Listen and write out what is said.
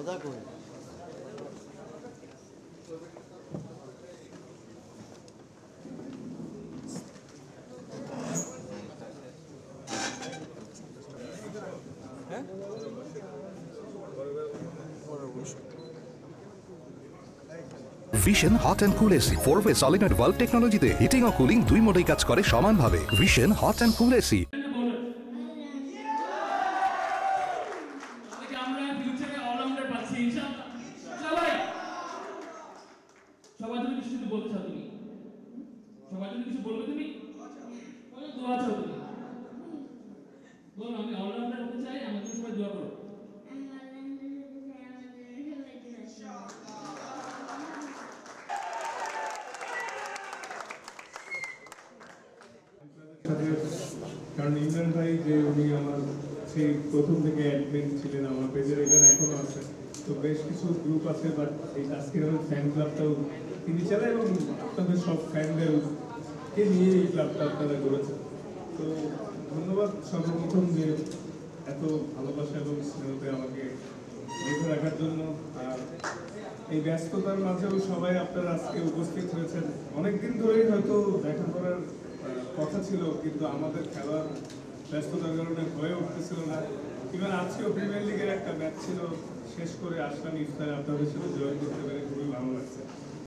Vision hot and cool AC 4-way solenoid valve টেকনোলজিতে heating ও cooling দুই মোডেই কাজ করে সমানভাবে। Vision hot and cool AC. সবার জন্য কিছু বলতে চাও তুমি? সবার জন্য কিছু বলবে তুমি? দোয়া চাও তুমি? বলো আমি অলরাউন্ডার হতে চাই, আমাকে সবাই দোয়া করো। কারণ ইমরান ভাই যে উনি আমার সেই প্রথম থেকে অ্যাডমিন ছিলেন আমার পেজের, এখানে এখনো আছে, তো বেশ কিছু গ্রুপ আছে, বাট এই আজকের আমার ফ্যান ক্লাবটাও তিনি চালায় এবং আপনাদের সব ফ্যানদেরকে নিয়ে এই ক্লাবটা আপনারা করেছেন। তো ধন্যবাদ সর্বপ্রথম যে এত ভালোবাসা এবং স্নেহতে আমাকে বেঁধে রাখার জন্য। আর এই ব্যস্ততার মাঝেও সবাই আপনারা আজকে উপস্থিত হয়েছেন। অনেকদিন ধরেই হয়তো দেখা করার কথা ছিল, কিন্তু আমাদের খেলার ব্যস্ততার কারণে হয়ে উঠতেছিল না। ইভেন আজকেও প্রিমিয়ার লিগের একটা ম্যাচ ছিল, শেষ করে আসলাম ইফতারে, আপনাদের সাথে জয়েন করতে পেরে খুবই ভালো লাগছে।